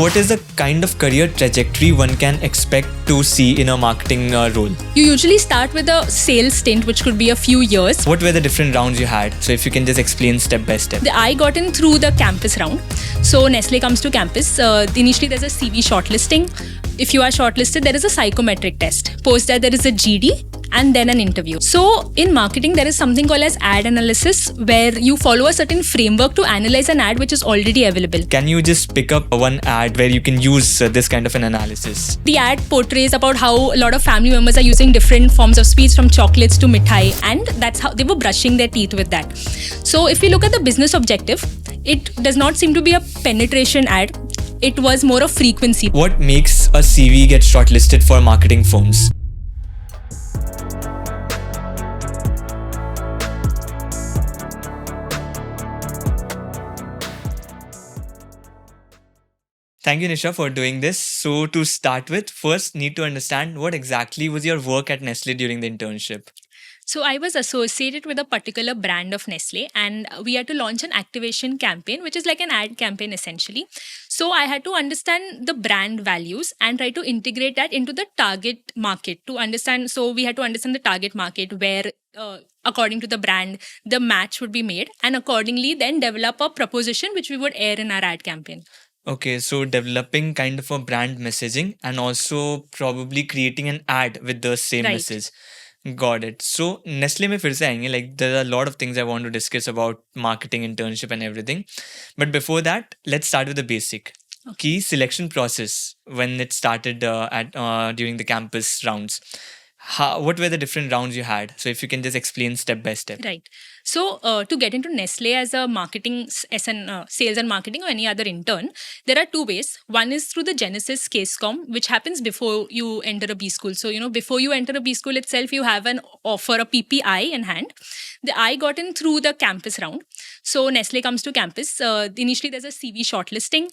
What is the kind of career trajectory one can expect to see in a marketing role? You usually start with a sales stint, which could be a few years. What were the different rounds you had? So if you can just explain step by step. I got in through the campus round. So Nestle comes to campus. Initially, there's a CV shortlisting. If you are shortlisted, there is a psychometric test. Post that, there is a GD and then an interview. So in marketing, there is something called as ad analysis, where you follow a certain framework to analyze an ad which is already available. Can you just pick up one ad where you can use this kind of an analysis? The ad portrays about how a lot of family members are using different forms of sweets, from chocolates to mithai, and that's how they were brushing their teeth with that. So if we look at the business objective, it does not seem to be a penetration ad. It was more of frequency. What makes a CV get shortlisted for marketing firms? Thank you, Nisha, for doing this. So to start with, first need to understand what exactly was your work at Nestle during the internship. So I was associated with a particular brand of Nestle, and we had to launch an activation campaign, which is like an ad campaign essentially. So I had to understand the brand values and try to integrate that into the target market to understand. So we had to understand the target market where according to the brand, the match would be made, and accordingly then develop a proposition which we would air in our ad campaign. Okay, so developing kind of a brand messaging and also probably creating an ad with the same Right. message. Got it. So Nestle में फिर से आएंगे, like there are a lot of things I want to discuss about marketing, internship and everything. But before that, let's start with the basic. Key selection process when it started during the campus rounds. What were the different rounds you had? So if you can just explain step by step. Right. So to get into Nestle as a marketing, sales and marketing, or any other intern, there are two ways. One is through the Genesis CaseCom, which happens before you enter a B school. So, before you enter a B school itself, you have an offer, a PPI in hand. I got in through the campus round. So Nestle comes to campus. Initially, there's a CV shortlisting.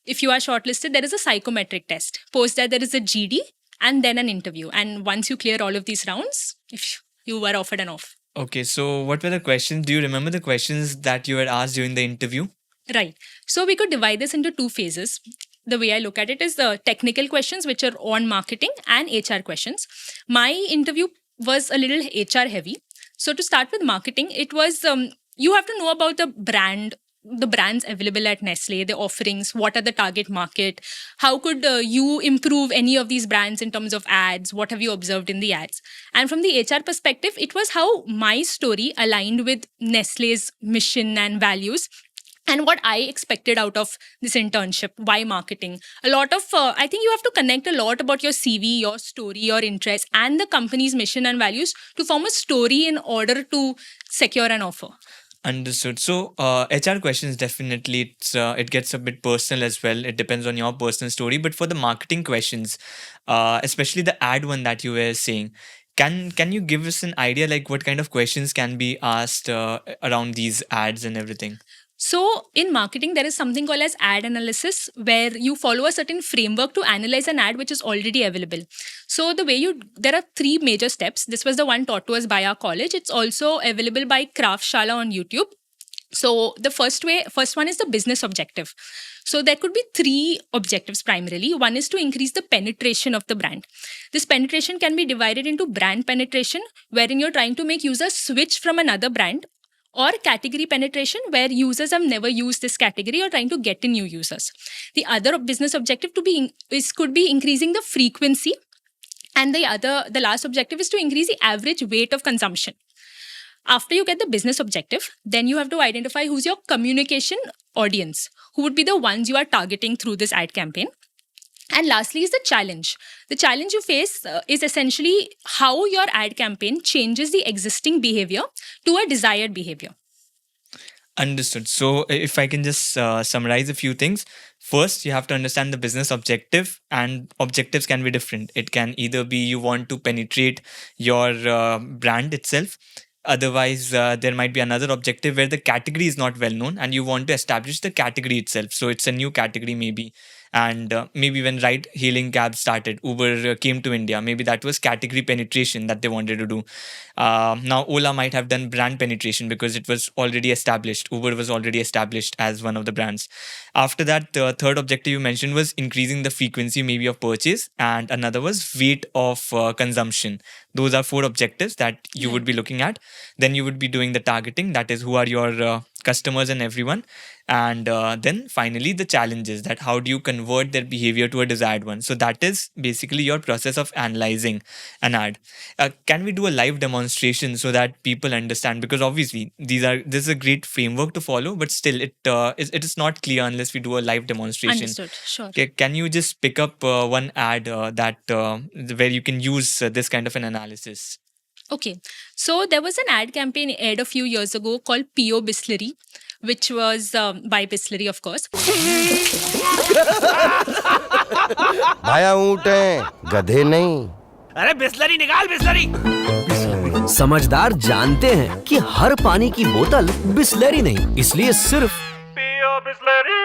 If you are shortlisted, there is a psychometric test. Post that, there is a GD and then an interview. And once you clear all of these rounds, if you were offered an offer. Okay, so what were the questions? Do you remember the questions that you had asked during the interview? Right. So we could divide this into two phases. The way I look at it is the technical questions, which are on marketing, and HR questions. My interview was a little HR heavy. So to start with marketing, it was you have to know about the brands available at Nestle, the offerings, what are the target market, how could you improve any of these brands in terms of ads, what have you observed in the ads. And from the HR perspective, it was how my story aligned with Nestle's mission and values, and what I expected out of this internship. Why marketing? A lot of, I think you have to connect a lot about your CV, your story, your interest, and the company's mission and values to form a story in order to secure an offer. Understood. So HR questions, definitely it gets a bit personal as well. It depends on your personal story. But for the marketing questions, especially the ad one that you were saying, can you give us an idea like what kind of questions can be asked around these ads and everything? So in marketing, there is something called as ad analysis, where you follow a certain framework to analyze an ad which is already available. So there are three major steps. This was the one taught to us by our college. It's also available by Craft on YouTube. So the first one is the business objective. So there could be three objectives primarily. One is to increase the penetration of the brand. This penetration can be divided into brand penetration, wherein you're trying to make users switch from another brand, or category penetration, where users have never used this category or trying to get in new users. The other business objective could be increasing the frequency, and the last objective is to increase the average weight of consumption. After you get the business objective, then you have to identify who's your communication audience, who would be the ones you are targeting through this ad campaign. And lastly is the challenge. The challenge you face is essentially how your ad campaign changes the existing behavior to a desired behavior. Understood. So if I can just summarize a few things. First, you have to understand the business objective, and objectives can be different. It can either be you want to penetrate your brand itself. Otherwise, there might be another objective where the category is not well known and you want to establish the category itself. So it's a new category maybe. And maybe when ride hailing cabs started, Uber came to India, maybe that was category penetration that they wanted to do. Now Ola might have done brand penetration because it was already established. Uber was already established as one of the brands. After that, the third objective you mentioned was increasing the frequency maybe of purchase, and another was weight of consumption. Those are four objectives that you would be looking at. Then you would be doing the targeting, that is who are your customers and everyone. And then finally the challenges, that how do you convert their behavior to a desired one. So that is basically your process of analyzing an ad. Can we do a live demonstration so that people understand? Because obviously this is a great framework to follow, but still it is not clear unless we do a live demonstration. Understood. Sure. Okay, can you just pick up one ad that where you can use this kind of an analysis? Okay, so there was an ad campaign aired a few years ago called P.O. Bisleri, which was by Bisleri, of course. भाया ऊंट हैं गधे नहीं. अरे बिस्लरी निकाल बिस्लरी. समझदार जानते हैं कि हर पानी की बोतल बिस्लरी नहीं, इसलिए सिर्फ पियो Bisleri.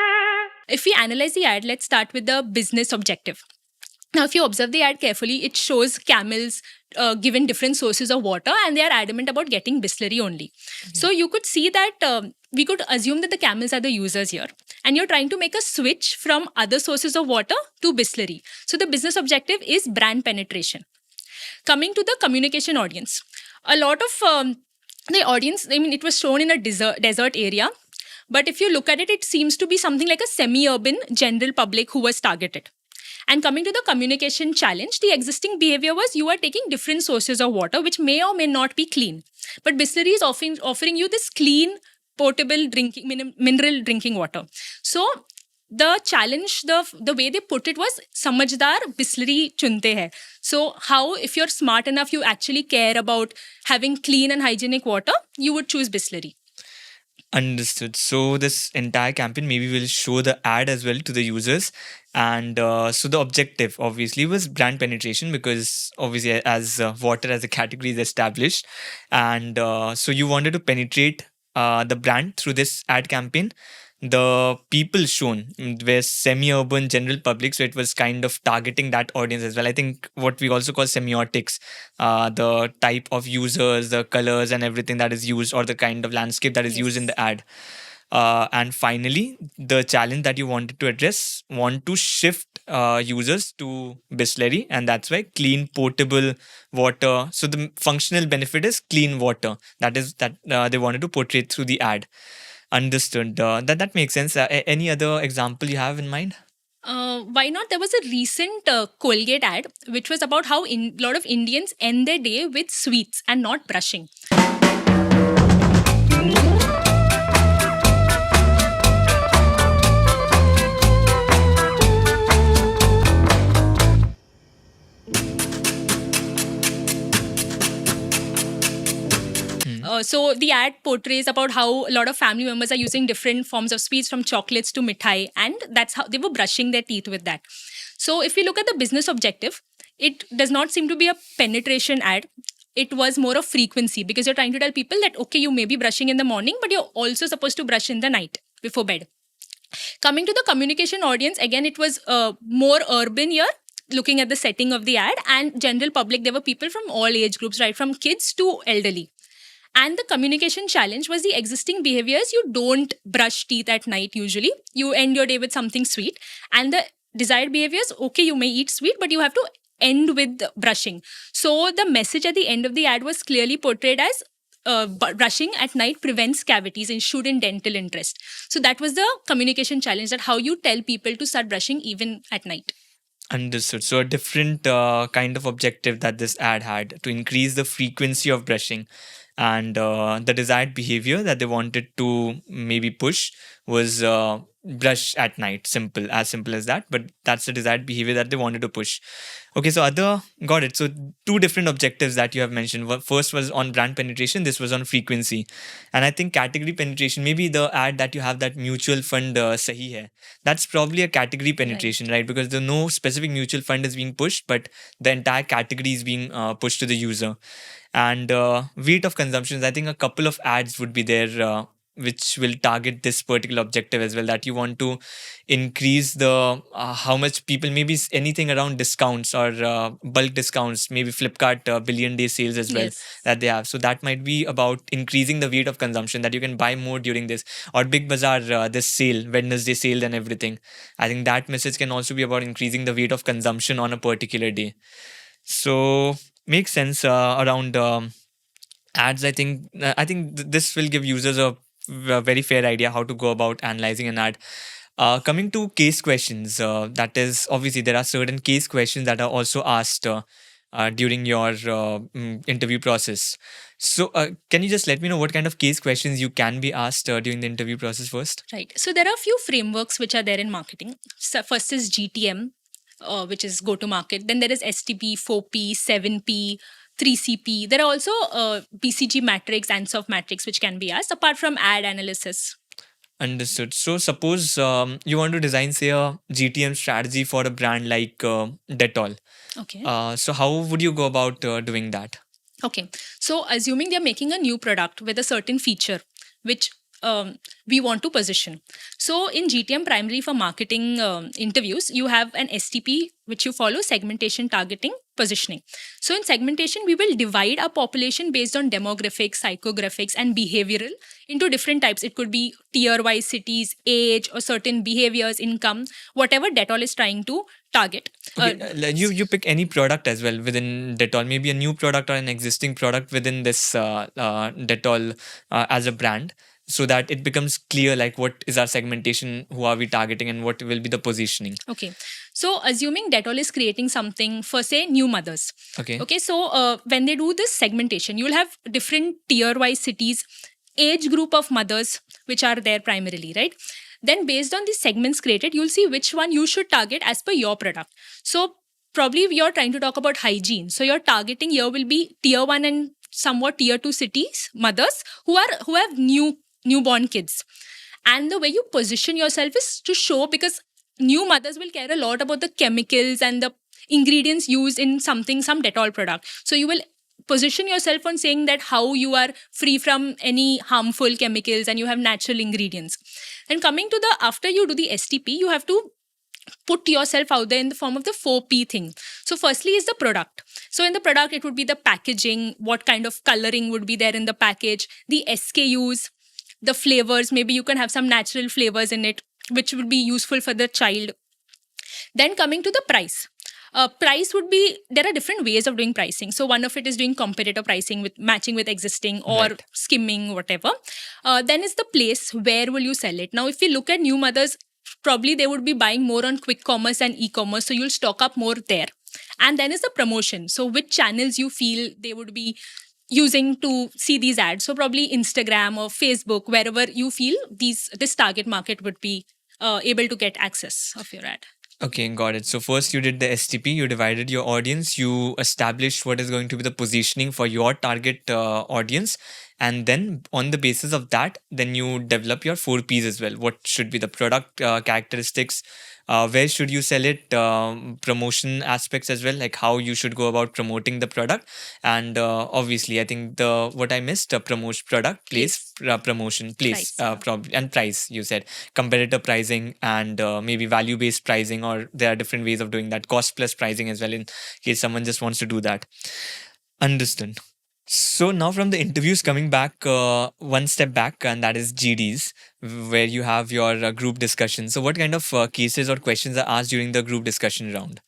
If we analyze the ad, let's start with the business objective. Now, if you observe the ad carefully, it shows camels given different sources of water, and they are adamant about getting Bisleri only. So you could see that we could assume that the camels are the users here, and you're trying to make a switch from other sources of water to Bisleri. So the business objective is brand penetration. Coming to the communication audience, a lot of the audience, I mean, it was shown in a desert area. But if you look at it, it seems to be something like a semi-urban general public who was targeted. And coming to the communication challenge, the existing behavior was you are taking different sources of water, which may or may not be clean. But Bisleri is offering you this clean, portable drinking, mineral drinking water. So the challenge, the way they put it was, Samajhdar Bisleri chunte hai. So how, if you're smart enough, you actually care about having clean and hygienic water, you would choose Bisleri. Understood. So this entire campaign, maybe we'll show the ad as well to the users. And so the objective obviously was brand penetration, because obviously as water as a category is established. And so you wanted to penetrate the brand through this ad campaign. The people shown were semi-urban general public, so it was kind of targeting that audience as well. I think what we also call semiotics, the type of users, the colors and everything that is used, or the kind of landscape that is used in the ad. And finally, the challenge that you wanted to address, want to shift users to Bisleri, and that's why clean portable water. So the functional benefit is clean water. That is that they wanted to portray through the ad. Understood. That makes sense. Any other example you have in mind? Why not? There was a recent Colgate ad, which was about how a lot of Indians end their day with sweets and not brushing. So the ad portrays about how a lot of family members are using different forms of sweets, from chocolates to mithai, and that's how they were brushing their teeth with that. So if we look at the business objective, it does not seem to be a penetration ad. It was more of frequency, because you're trying to tell people that, okay, you may be brushing in the morning, but you're also supposed to brush in the night before bed. Coming to the communication audience, again, it was more urban here, looking at the setting of the ad, and general public, there were people from all age groups, right from kids to elderly. And the communication challenge was the existing behaviors. You don't brush teeth at night usually. You end your day with something sweet. And the desired behaviors, okay, you may eat sweet, but you have to end with brushing. So the message at the end of the ad was clearly portrayed as brushing at night prevents cavities and shouldn't dental interest. So that was the communication challenge, that how you tell people to start brushing even at night. Understood. So a different kind of objective that this ad had, to increase the frequency of brushing. And the desired behavior that they wanted to maybe push was brush at night. As simple as that. But that's the desired behavior that they wanted to push. Okay, so got it. So two different objectives that you have mentioned. First was on brand penetration. This was on frequency. And I think category penetration, maybe the ad that you have, that mutual fund sahi hai, that's probably a category penetration, right? Because there's no specific mutual fund is being pushed, but the entire category is being pushed to the user. And weight of consumptions, I think a couple of ads would be there which will target this particular objective as well, that you want to increase the how much people, maybe anything around discounts or bulk discounts, maybe Flipkart billion day sales as well Yes. that they have. So that might be about increasing the weight of consumption, that you can buy more during this, or Big Bazaar, this sale, Wednesday sale and everything. I think that message can also be about increasing the weight of consumption on a particular day. So makes sense around ads. I think this will give users a very fair idea how to go about analyzing an ad. Coming to case questions, that is, obviously there are certain case questions that are also asked during your interview process. So can you just let me know what kind of case questions you can be asked during the interview process first? Right. So there are a few frameworks which are there in marketing. So first is GTM, which is go to market. Then there is STP, 4P, 7P, 3CP. There are also BCG matrix, ANSOF matrix, which can be asked apart from ad analysis. Understood. So suppose you want to design, say, a GTM strategy for a brand like Dettol. Okay. So how would you go about doing that? Okay. So assuming they're making a new product with a certain feature, which we want to position. So in GTM, primarily for marketing interviews, you have an STP, which you follow: segmentation, targeting, positioning. So in segmentation, we will divide our population based on demographics, psychographics, and behavioral into different types. It could be tier-wise cities, age, or certain behaviors, income, whatever Dettol is trying to target. Okay, you pick any product as well within Dettol, maybe a new product or an existing product within this Dettol as a brand, so that it becomes clear, like, what is our segmentation, who are we targeting, and what will be the positioning. Okay. So assuming Dettol is creating something for, say, new mothers. Okay. So when they do this segmentation, you will have different tier-wise cities, age group of mothers, which are there primarily, right? Then based on these segments created, you'll see which one you should target as per your product. So probably you're trying to talk about hygiene. So your targeting here will be tier 1 and somewhat tier 2 cities, mothers who have newborn kids. And the way you position yourself is to show, because new mothers will care a lot about the chemicals and the ingredients used in some Dettol product. So you will position yourself on saying that how you are free from any harmful chemicals and you have natural ingredients. And coming to the, after you do the STP, you have to put yourself out there in the form of the 4P thing. So firstly is the product. So in the product, it would be the packaging, what kind of coloring would be there in the package, the SKUs, the flavors. Maybe you can have some natural flavors in it, which would be useful for the child. Then coming to the price. Price would be, there are different ways of doing pricing. So one of it is doing competitor pricing with matching with existing, or Right. skimming, whatever. Then is the place, where will you sell it? Now, if you look at new mothers, probably they would be buying more on quick commerce and e-commerce. So you'll stock up more there. And then is the promotion. So which channels you feel they would be using to see these ads. So probably Instagram or Facebook, wherever you feel this target market would be able to get access of your ad. Okay, got it. So first you did the STP, you divided your audience, you established what is going to be the positioning for your target audience. And then on the basis of that, then you develop your 4Ps as well. What should be the product characteristics? Where should you sell it? Promotion aspects as well, like how you should go about promoting the product. And obviously, I think what I missed, promotion, product, place, promotion, place, Price. and price, you said. Competitor pricing and maybe value-based pricing, or there are different ways of doing that. Cost plus pricing as well, in case someone just wants to do that. Understood. So now from the interviews, coming back one step back, and that is GDs, where you have your group discussion. So what kind of cases or questions are asked during the group discussion round?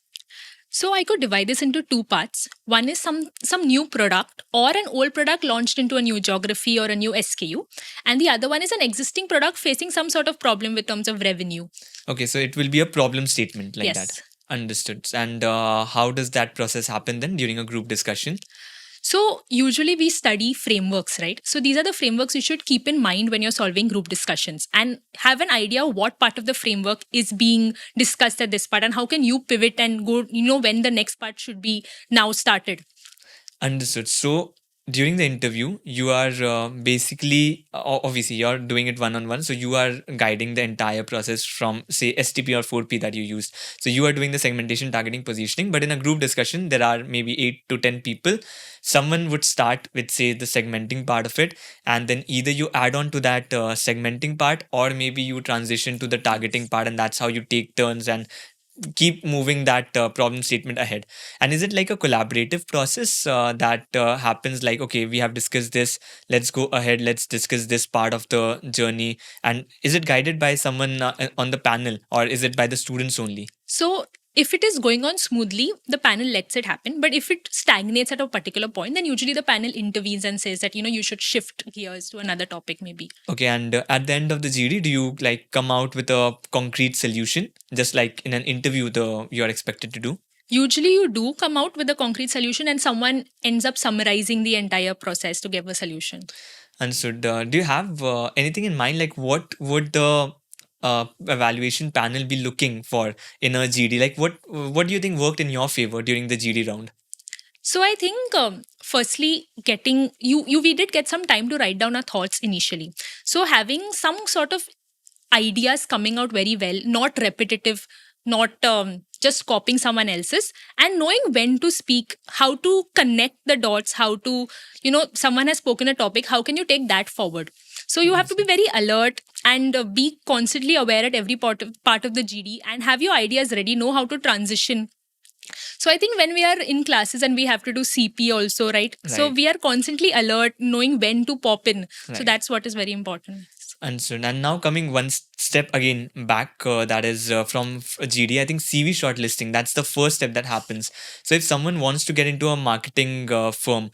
So I could divide this into two parts. One is some new product or an old product launched into a new geography or a new SKU. And the other one is an existing product facing some sort of problem with terms of revenue. Okay, so it will be a problem statement like Yes. that. Understood. And how does that process happen then during a group discussion? So usually we study frameworks, right? So these are the frameworks you should keep in mind when you're solving group discussions, and have an idea what part of the framework is being discussed at this part, and how can you pivot and go, when the next part should be now started. Understood. So during the interview, you are basically, obviously, you're doing it one on one. So you are guiding the entire process from, say, STP or 4P that you used. So you are doing the segmentation, targeting, positioning. But in a group discussion, there are maybe 8 to 10 people. Someone would start with, say, the segmenting part of it. And then either you add on to that segmenting part, or maybe you transition to the targeting part. And that's how you take turns and keep moving that problem statement ahead. And is it like a collaborative process that happens like, okay, we have discussed this, let's go ahead, let's discuss this part of the journey? And is it guided by someone on the panel, or is it by the students only? So if it is going on smoothly, the panel lets it happen. But if it stagnates at a particular point, then usually the panel intervenes and says that, you should shift gears to another topic maybe. Okay, and at the end of the GD, do you like come out with a concrete solution, just like in an interview you're expected to do? Usually you do come out with a concrete solution and someone ends up summarizing the entire process to give a solution. Understood. Do you have anything in mind, like what would the evaluation panel be looking for in a GD? Like what do you think worked in your favor during the GD round? So I think firstly getting we did get some time to write down our thoughts initially. So having some sort of ideas coming out very well, not repetitive, not just copying someone else's, and knowing when to speak, how to connect the dots, how to, someone has spoken a topic, how can you take that forward? So you have to be very alert and be constantly aware at every part of the GD and have your ideas ready, know how to transition. So I think when we are in classes and we have to do CP also, right? So we are constantly alert, knowing when to pop in. So Right. that's what is very important. Understood. And now coming one step again back, that is from GD, I think CV shortlisting, that's the first step that happens. So if someone wants to get into a marketing firm,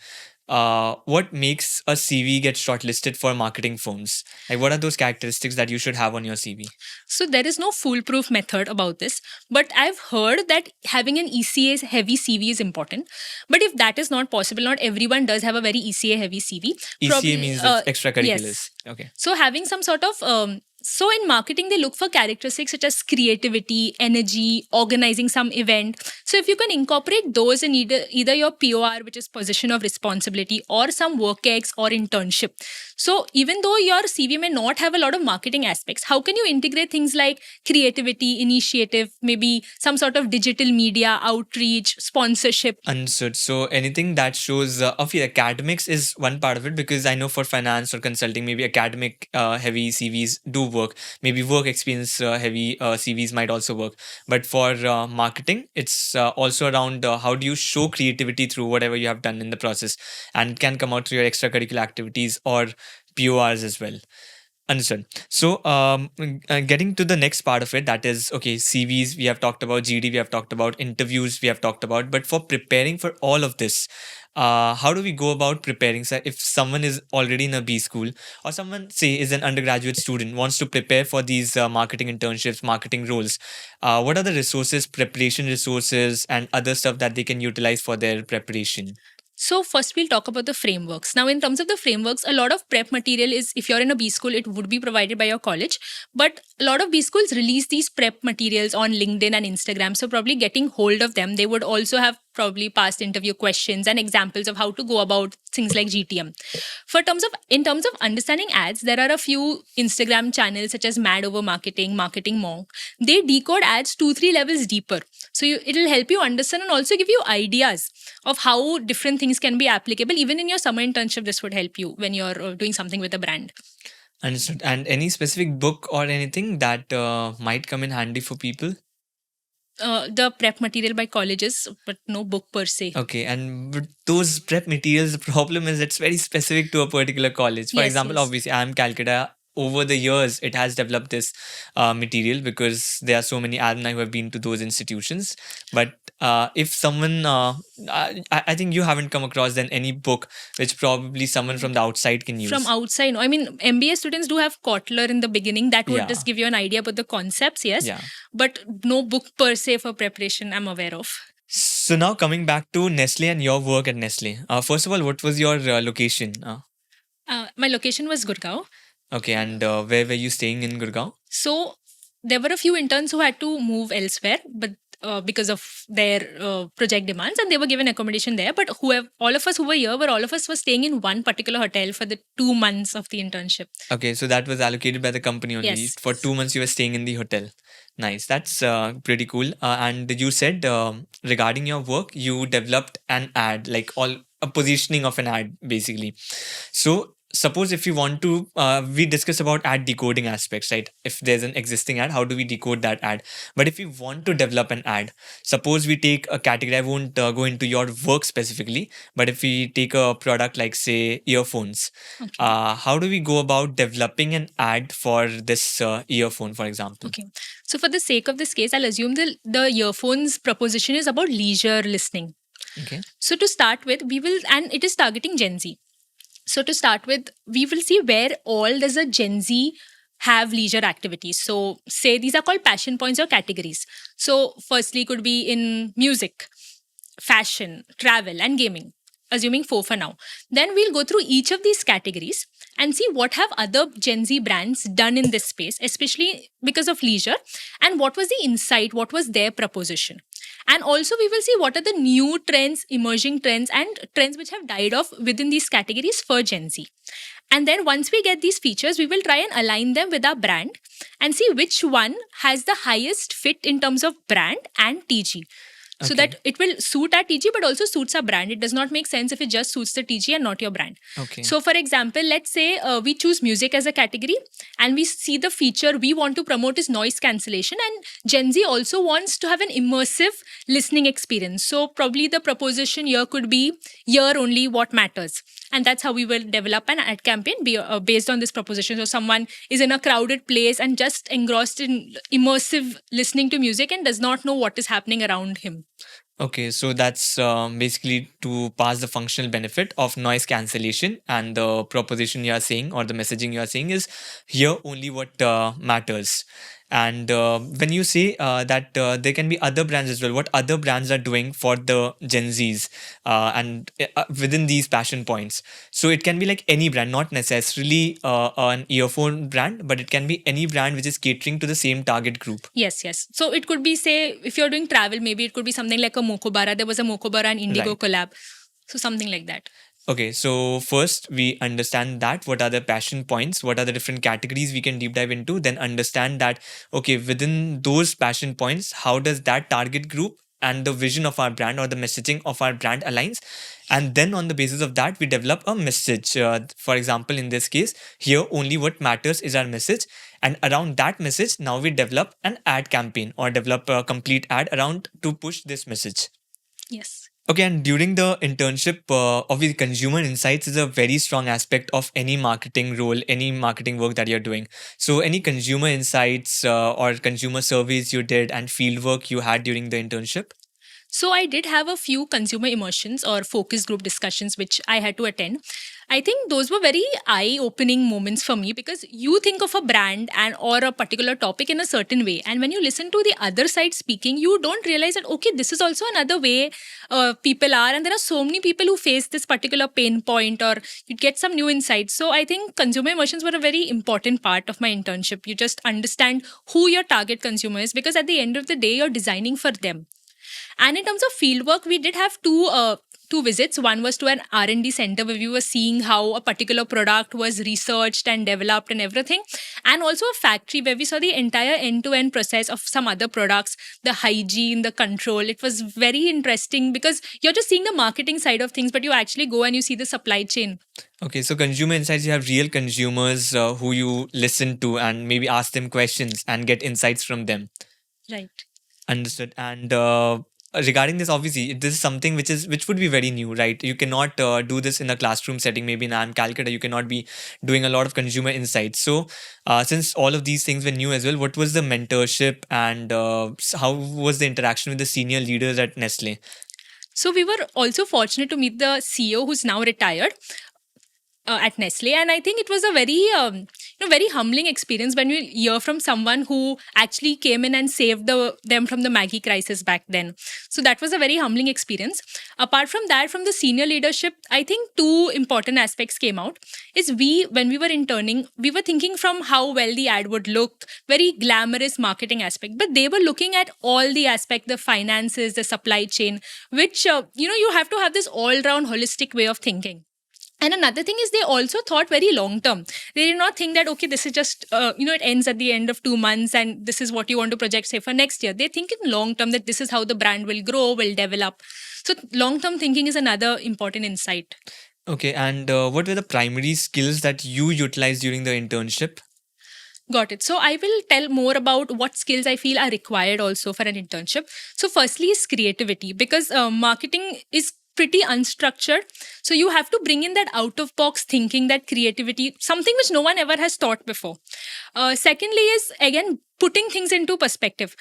what makes a CV get shortlisted for marketing firms? Like, what are those characteristics that you should have on your CV? So there is no foolproof method about this, but I've heard that having an ECA heavy CV is important. But if that is not possible, not everyone does have a very ECA heavy CV. ECA means extracurriculars. Yes. Okay. So having some sort of so in marketing, they look for characteristics such as creativity, energy, organizing some event. So if you can incorporate those in either your POR, which is position of responsibility, or some work ex or internship. So even though your CV may not have a lot of marketing aspects, how can you integrate things like creativity, initiative, maybe some sort of digital media, outreach, sponsorship? Understood. So anything that shows, obviously academics is one part of it, because I know for finance or consulting, maybe academic heavy CVs do work. Maybe work experience heavy CVs might also work. But for marketing, it's also around how do you show creativity through whatever you have done in the process, and it can come out through your extracurricular activities or PORs as well. Understood. So, getting to the next part of it, that is, okay, CVs, we have talked about, GD, we have talked about, interviews, we have talked about, but for preparing for all of this, how do we go about preparing? So, if someone is already in a B school, or someone, say, is an undergraduate student, wants to prepare for these marketing internships, marketing roles, what are the resources, preparation resources, and other stuff that they can utilize for their preparation? So first we'll talk about the frameworks. Now in terms of the frameworks, a lot of prep material is, if you're in a B school, it would be provided by your college. But a lot of B schools release these prep materials on LinkedIn and Instagram. So probably getting hold of them, they would also have probably past interview questions and examples of how to go about things like GTM. In terms of understanding ads, there are a few Instagram channels such as Mad Over Marketing, Marketing Monk. They decode ads 2-3 levels deeper. So it'll help you understand and also give you ideas of how different things can be applicable. Even in your summer internship, this would help you when you're doing something with a brand. Understood. And any specific book or anything that might come in handy for people? The prep material by colleges, but no book per se. Okay, and with those prep materials, the problem is it's very specific to a particular college. For Yes, example, yes. obviously, IIM Calcutta, over the years, it has developed this material because there are so many alumni who have been to those institutions. But if someone, I think you haven't come across then any book which probably someone from the outside can use. From outside, no. I mean, MBA students do have Kotler in the beginning. That would Yeah. just give you an idea about the concepts, yes. Yeah. But no book per se for preparation I'm aware of. So now coming back to Nestle and your work at Nestle. First of all, what was your location? My location was Gurgaon. Okay, and where were you staying in Gurgaon? So there were a few interns who had to move elsewhere, but because of their project demands, and they were given accommodation there. But all of us who were here all of us were staying in one particular hotel for the 2 months of the internship. Okay, so that was allocated by the company only. Yes. For 2 months, you were staying in the hotel. Nice. That's pretty cool. And you said regarding your work, you developed an ad, like a positioning of an ad, basically. So suppose if you want to, we discuss about ad decoding aspects, right? If there's an existing ad, how do we decode that ad? But if we want to develop an ad, suppose we take a category, I won't go into your work specifically, but if we take a product like, say, earphones, Okay. how do we go about developing an ad for this earphone, for example? Okay. So for the sake of this case, I'll assume the earphones proposition is about leisure listening. Okay. So to start with, and it is targeting Gen Z. So to start with, we will see where all does a Gen Z have leisure activities. So say these are called passion points or categories. So firstly could be in music, fashion, travel, and gaming. Assuming 4 for now. Then we'll go through each of these categories and see what have other Gen Z brands done in this space, especially because of leisure, and what was the insight, what was their proposition. And also we will see what are the new trends, emerging trends, and trends which have died off within these categories for Gen Z. And then once we get these features, we will try and align them with our brand and see which one has the highest fit in terms of brand and TG. So Okay. that it will suit our TG but also suits our brand. It does not make sense if it just suits the TG and not your brand. Okay. So for example, let's say we choose music as a category and we see the feature we want to promote is noise cancellation, and Gen Z also wants to have an immersive listening experience. So probably the proposition here could be hear only what matters. And that's how we will develop an ad campaign based on this proposition. So someone is in a crowded place and just engrossed in immersive listening to music and does not know what is happening around him. Okay, so that's basically to pass the functional benefit of noise cancellation, and the proposition you are saying or the messaging you are saying is hear only what matters. And when you say that there can be other brands as well, what other brands are doing for the Gen Zs and within these passion points? So it can be like any brand, not necessarily an earphone brand, but it can be any brand which is catering to the same target group. Yes. So it could be, say, if you're doing travel, maybe it could be something like a Mokobara. There was a Mokobara and Indigo Right. collab. So something like that. Okay, so first we understand that what are the passion points, what are the different categories we can deep dive into, then understand that, okay, within those passion points, how does that target group and the vision of our brand or the messaging of our brand aligns? And then on the basis of that, we develop a message. For example, in this case, here only what matters is our message. And around that message, now we develop an ad campaign or develop a complete ad around to push this message. Yes. Okay, and during the internship, obviously, consumer insights is a very strong aspect of any marketing role, any marketing work that you're doing. So, any consumer insights or consumer surveys you did and field work you had during the internship? So I did have a few consumer immersions or focus group discussions which I had to attend. I think those were very eye-opening moments for me because you think of a brand and or a particular topic in a certain way, and when you listen to the other side speaking, you don't realize that okay, this is also another way people are, and there are so many people who face this particular pain point, or you get some new insights. So I think consumer immersions were a very important part of my internship. You just understand who your target consumer is because at the end of the day, you're designing for them. And in terms of fieldwork, we did have two visits. One was to an R&D center where we were seeing how a particular product was researched and developed and everything. And also a factory where we saw the entire end-to-end process of some other products, the hygiene, the control. It was very interesting because you're just seeing the marketing side of things, but you actually go and you see the supply chain. Okay, so consumer insights, you have real consumers who you listen to and maybe ask them questions and get insights from them. Right. Understood. And regarding this, obviously, this is something which would be very new, right? You cannot do this in a classroom setting. Maybe in IIM Calcutta, you cannot be doing a lot of consumer insights. So, since all of these things were new as well, what was the mentorship and how was the interaction with the senior leaders at Nestle? So we were also fortunate to meet the CEO who's now retired at Nestle, and I think it was a very very humbling experience when you hear from someone who actually came in and saved them from the Maggie crisis back then. So that was a very humbling experience. Apart from that, from the senior leadership, I think two important aspects came out. Is when we were interning, we were thinking from how well the ad would look, very glamorous marketing aspect, but they were looking at all the aspect, the finances, the supply chain, which you have to have this all-round holistic way of thinking. And another thing is they also thought very long term. They did not think that, okay, this is just, it ends at the end of 2 months and this is what you want to project, say, for next year. They think in long term that this is how the brand will grow, will develop. So long term thinking is another important insight. Okay, and what were the primary skills that you utilized during the internship? Got it. So I will tell more about what skills I feel are required also for an internship. So firstly is creativity, because marketing is pretty unstructured. So you have to bring in that out of box thinking, that creativity, something which no one ever has thought before. Secondly is, again, putting things into perspective.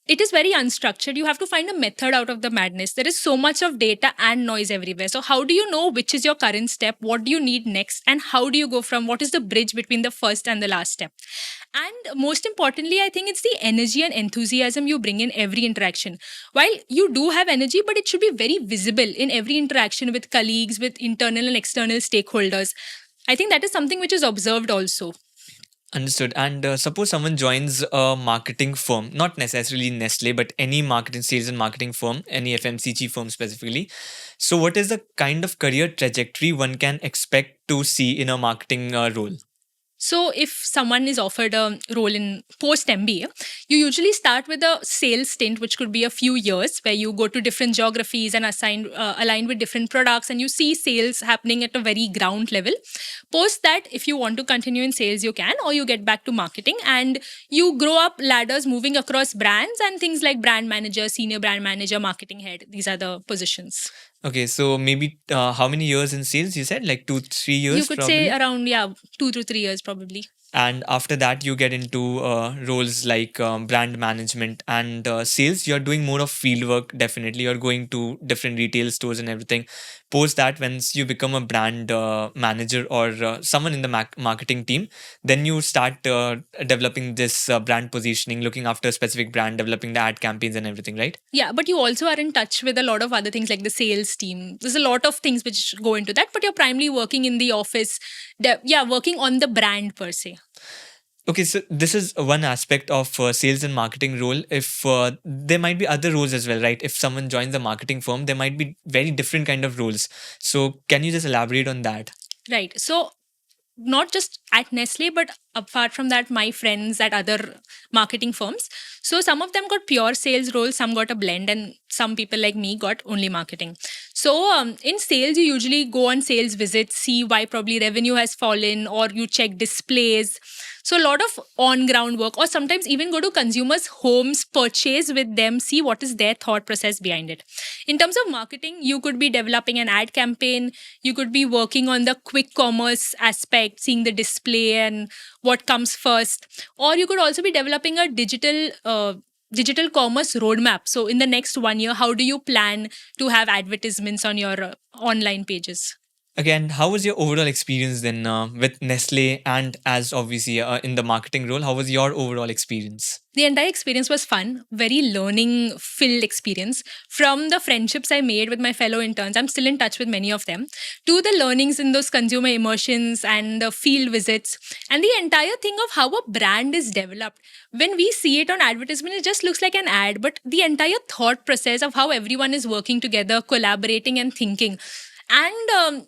It is very unstructured. You have to find a method out of the madness. There is so much of data and noise everywhere. So how do you know which is your current step? What do you need next? And how do you go from what is the bridge between the first and the last step? And most importantly, I think it's the energy and enthusiasm you bring in every interaction. While you do have energy, but it should be very visible in every interaction with colleagues, with internal and external stakeholders. I think that is something which is observed also. Understood. And suppose someone joins a marketing firm, not necessarily Nestle, but any marketing, sales and marketing firm, any FMCG firm specifically. So what is the kind of career trajectory one can expect to see in a marketing role? So if someone is offered a role in post MBA, you usually start with a sales stint, which could be a few years, where you go to different geographies and align with different products, and you see sales happening at a very ground level. Post that, if you want to continue in sales, you can, or you get back to marketing and you grow up ladders moving across brands and things like brand manager, senior brand manager, marketing head. These are the positions. Okay, so maybe how many years in sales? You said like 2-3 years. You could probably? say around 2 to 3 years probably. And after that, you get into roles like brand management and sales. You're doing more of field work, definitely. You're going to different retail stores and everything. Post that, once you become a brand manager or someone in the marketing team, then you start developing this brand positioning, looking after a specific brand, developing the ad campaigns and everything, right? Yeah, but you also are in touch with a lot of other things like the sales team. There's a lot of things which go into that, but you're primarily working in the office, working on the brand per se. Okay, so this is one aspect of sales and marketing role. If there might be other roles as well, right? If someone joins a marketing firm, there might be very different kind of roles. So can you just elaborate on that? Right. So not just at Nestle, but apart from that, my friends at other marketing firms. So some of them got pure sales roles, some got a blend, and some people like me got only marketing. So in sales, you usually go on sales visits, see why probably revenue has fallen, or you check displays. So a lot of on-ground work, or sometimes even go to consumers' homes, purchase with them, see what is their thought process behind it. In terms of marketing, you could be developing an ad campaign, you could be working on the quick commerce aspect, seeing the display and what comes first, or you could also be developing a digital commerce roadmap. So in the next 1 year, how do you plan to have advertisements on your online pages? Again, how was your overall experience then with Nestle and as obviously in the marketing role? How was your overall experience? The entire experience was fun, very learning-filled experience. From the friendships I made with my fellow interns, I'm still in touch with many of them, to the learnings in those consumer immersions and the field visits, and the entire thing of how a brand is developed. When we see it on advertisement, it just looks like an ad, but the entire thought process of how everyone is working together, collaborating and thinking, and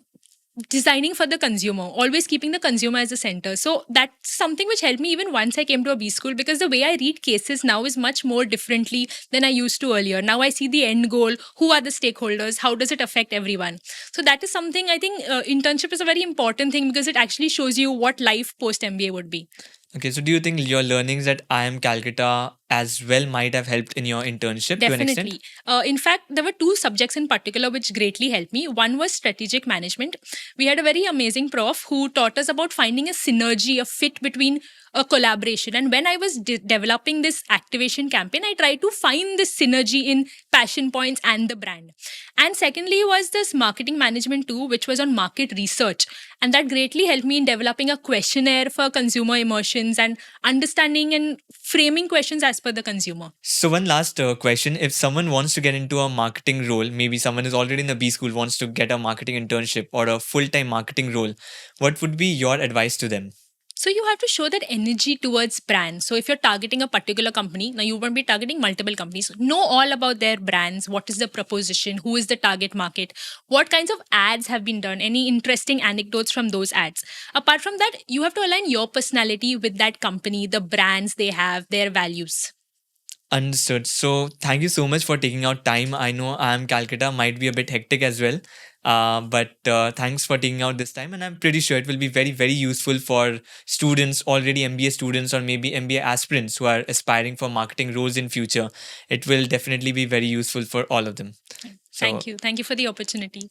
designing for the consumer, always keeping the consumer as the center. So that's something which helped me even once I came to a B school, because the way I read cases now is much more differently than I used to earlier. Now I see the end goal, who are the stakeholders, how does it affect everyone. So that is something I think internship is a very important thing, because it actually shows you what life post MBA would be. Okay, so do you think your learnings at IIM Calcutta as well might have helped in your internship to an extent? Definitely. In fact, there were two subjects in particular which greatly helped me. One was strategic management. We had a very amazing prof who taught us about finding a synergy, a fit between a collaboration. And when I was developing this activation campaign, I tried to find this synergy in passion points and the brand. And secondly was this marketing management too, which was on market research. And that greatly helped me in developing a questionnaire for consumer emotions and understanding and framing questions as per the consumer. So one last question. If someone wants to get into a marketing role, maybe someone is already in the B school, wants to get a marketing internship or a full-time marketing role, what would be your advice to them? So you have to show that energy towards brands. So if you're targeting a particular company, now you won't be targeting multiple companies. Know all about their brands. What is the proposition? Who is the target market? What kinds of ads have been done? Any interesting anecdotes from those ads? Apart from that, you have to align your personality with that company, the brands they have, their values. Understood. So thank you so much for taking out time. I know IIM Calcutta might be a bit hectic as well. But thanks for taking out this time, and I'm pretty sure it will be very, very useful for students, already MBA students or maybe MBA aspirants who are aspiring for marketing roles in future. It will definitely be very useful for all of them. So, Thank you. Thank you for the opportunity.